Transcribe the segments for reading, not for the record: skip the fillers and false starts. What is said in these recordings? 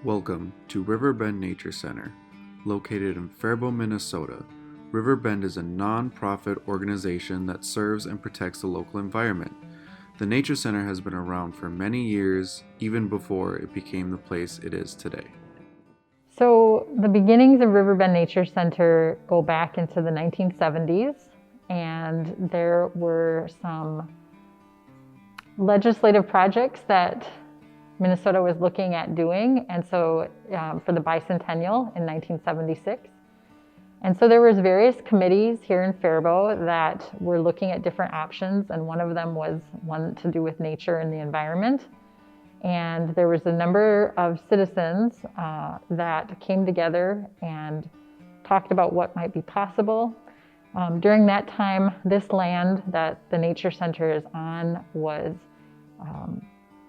Welcome to Riverbend Nature Center. Located in Faribault, Minnesota, Riverbend is a non-profit organization that serves and protects the local environment. The Nature Center has been around for many years, even before it became the place it is today. So the beginnings of Riverbend Nature Center go back into the 1970s, and there were some legislative projects that Minnesota was looking at doing, and so for the bicentennial in 1976. And so there was various committees here in Faribault that were looking at different options, and one of them was one to do with nature and the environment. And there was a number of citizens that came together and talked about what might be possible. During that time, this land that the Nature Center is on was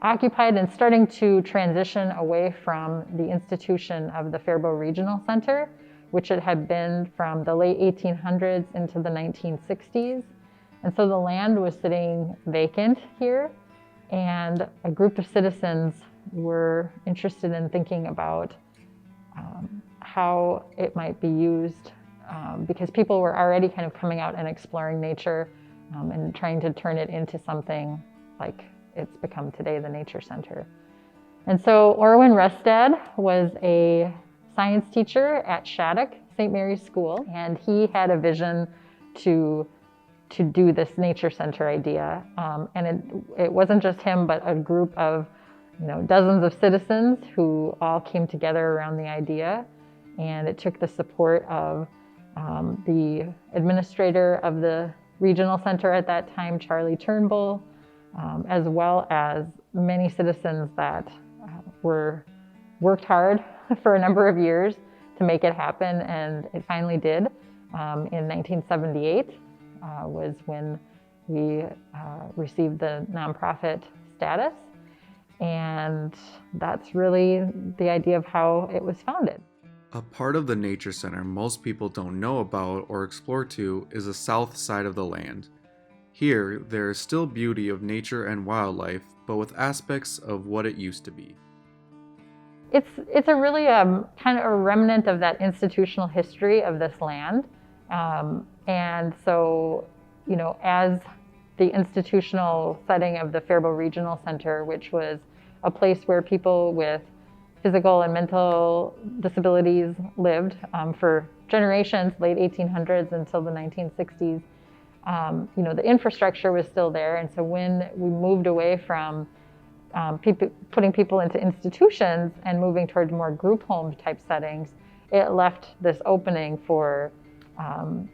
occupied and starting to transition away from the institution of the Faribault Regional Center, which it had been from the late 1800s into the 1960s. And so the land was sitting vacant here, and a group of citizens were interested in thinking about how it might be used because people were already kind of coming out and exploring nature and trying to turn it into something like it's become today, the Nature Center. And so Orwin Restad was a science teacher at Shattuck St. Mary's School, and he had a vision to do this Nature Center idea. And it wasn't just him, but a group of dozens of citizens who all came together around the idea. And it took the support of the administrator of the regional center at that time, Charlie Turnbull, as well as many citizens that worked hard for a number of years to make it happen, and it finally did. In 1978 was when we received the nonprofit status, and that's really the idea of how it was founded. A part of the Nature Center most people don't know about or explore to is the south side of the land. Here, there is still beauty of nature and wildlife, but with aspects of what it used to be. It's a really kind of a remnant of that institutional history of this land. And so, as the institutional setting of the Faribault Regional Center, which was a place where people with physical and mental disabilities lived for generations, late 1800s until the 1960s, the infrastructure was still there. And so when we moved away from putting people into institutions and moving towards more group home type settings, it left this opening for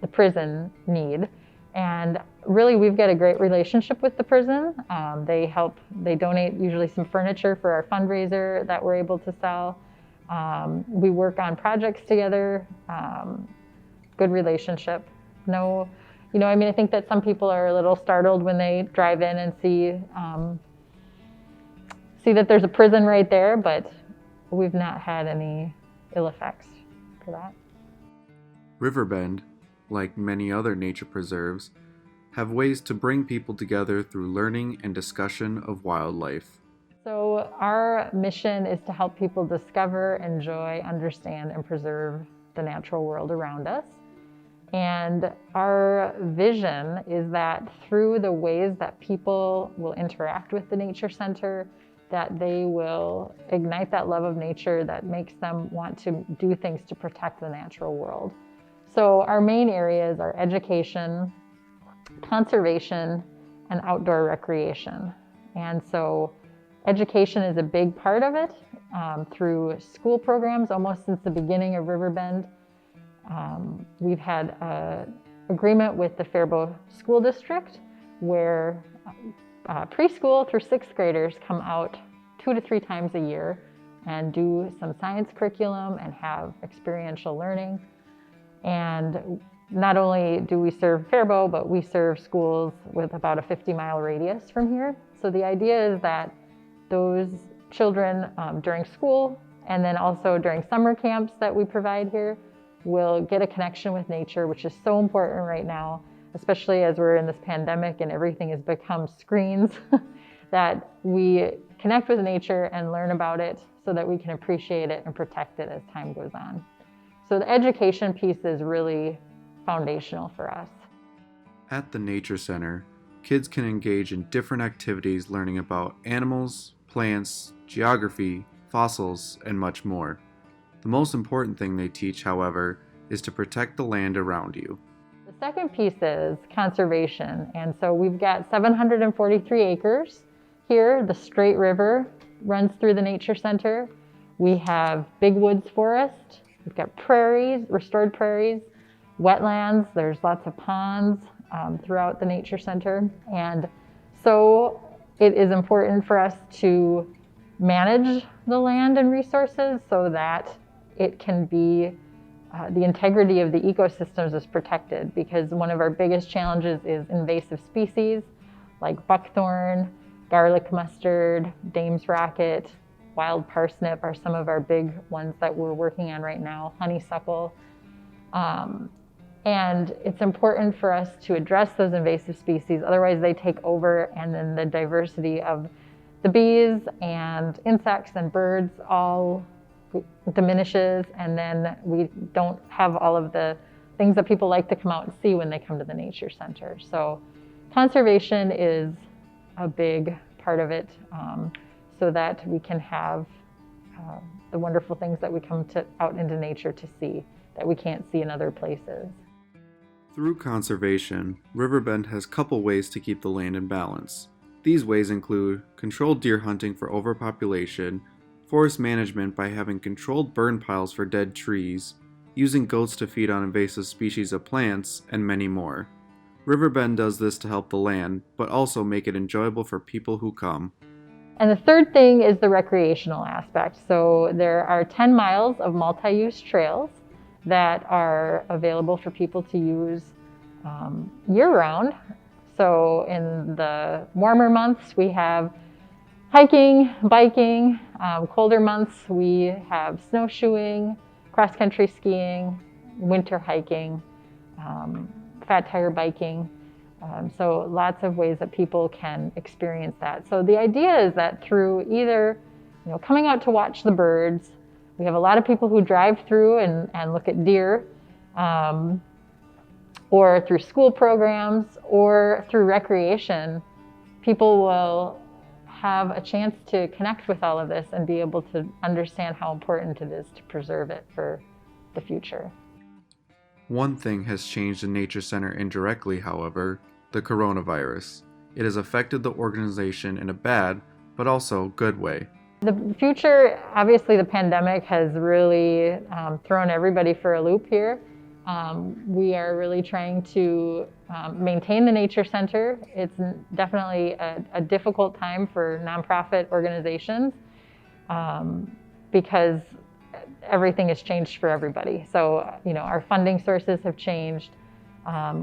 the prison need. And really, we've got a great relationship with the prison. They donate usually some furniture for our fundraiser that we're able to sell. We work on projects together, good relationship. I think that some people are a little startled when they drive in and see that there's a prison right there, but we've not had any ill effects for that. Riverbend, like many other nature preserves, have ways to bring people together through learning and discussion of wildlife. So our mission is to help people discover, enjoy, understand, and preserve the natural world around us. And our vision is that through the ways that people will interact with the Nature Center, that they will ignite that love of nature that makes them want to do things to protect the natural world. So our main areas are education, conservation, and outdoor recreation. And so education is a big part of it through school programs almost since the beginning of Riverbend. We've had an agreement with the Faribault School District where preschool through sixth graders come out 2 to 3 times a year and do some science curriculum and have experiential learning. And not only do we serve Faribault, but we serve schools with about a 50-mile radius from here. So the idea is that those children during school and then also during summer camps that we provide here will get a connection with nature, which is so important right now especially as we're in this pandemic and everything has become screens, that we connect with nature and learn about it so that we can appreciate it and protect it as time goes on. So the education piece is really foundational for us. At the Nature Center, kids can engage in different activities learning about animals, plants, geography, fossils, and much more. The most important thing they teach, however, is to protect the land around you. The second piece is conservation. And so we've got 743 acres here. The Straight River runs through the Nature Center. We have big woods forest. We've got prairies, restored prairies, wetlands. There's lots of ponds throughout the Nature Center. And so it is important for us to manage the land and resources so that it can be, the integrity of the ecosystems is protected, because one of our biggest challenges is invasive species like buckthorn, garlic mustard, Dame's rocket, wild parsnip are some of our big ones that we're working on right now, honeysuckle. And it's important for us to address those invasive species, otherwise they take over, and then the diversity of the bees and insects and birds all diminishes, and then we don't have all of the things that people like to come out and see when they come to the Nature Center. So conservation is a big part of it, so that we can have the wonderful things that we come out into nature to see that we can't see in other places. Through conservation, Riverbend has a couple ways to keep the land in balance. These ways include controlled deer hunting for overpopulation, forest management by having controlled burn piles for dead trees, using goats to feed on invasive species of plants, and many more. Riverbend does this to help the land, but also make it enjoyable for people who come. And the third thing is the recreational aspect. So there are 10 miles of multi-use trails that are available for people to use year-round. So in the warmer months, we have hiking, biking. Colder months, we have snowshoeing, cross-country skiing, winter hiking, fat tire biking. So lots of ways that people can experience that. So the idea is that through either, coming out to watch the birds, we have a lot of people who drive through and look at deer, or through school programs, or through recreation, people will have a chance to connect with all of this and be able to understand how important it is to preserve it for the future. One thing has changed the Nature Center indirectly, however, the coronavirus. It has affected the organization in a bad, but also good way. The future, obviously the pandemic has really thrown everybody for a loop here. We are really trying to maintain the Nature Center. It's definitely a difficult time for nonprofit organizations because everything has changed for everybody. So, our funding sources have changed.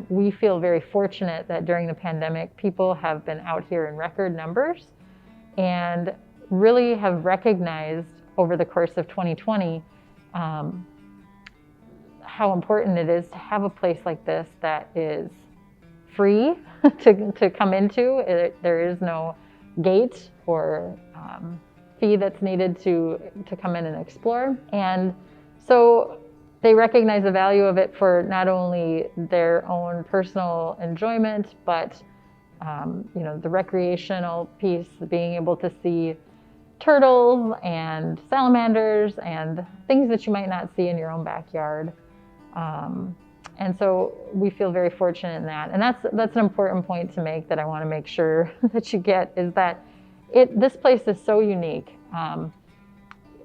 We feel very fortunate that during the pandemic, people have been out here in record numbers and really have recognized over the course of 2020 how important it is to have a place like this that is free to come into. There is no gate or fee that's needed to come in and explore. And so they recognize the value of it for not only their own personal enjoyment, but the recreational piece, being able to see turtles and salamanders and things that you might not see in your own backyard. And so we feel very fortunate in that. And that's an important point to make that I want to make sure that you get, is that this place is so unique.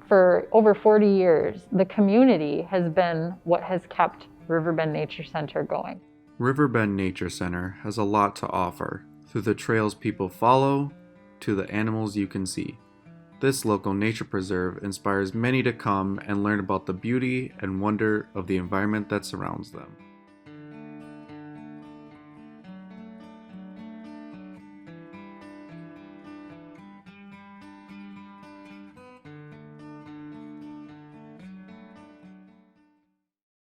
For over 40 years, the community has been what has kept Riverbend Nature Center going. Riverbend Nature Center has a lot to offer, through the trails people follow to the animals you can see. This local nature preserve inspires many to come and learn about the beauty and wonder of the environment that surrounds them.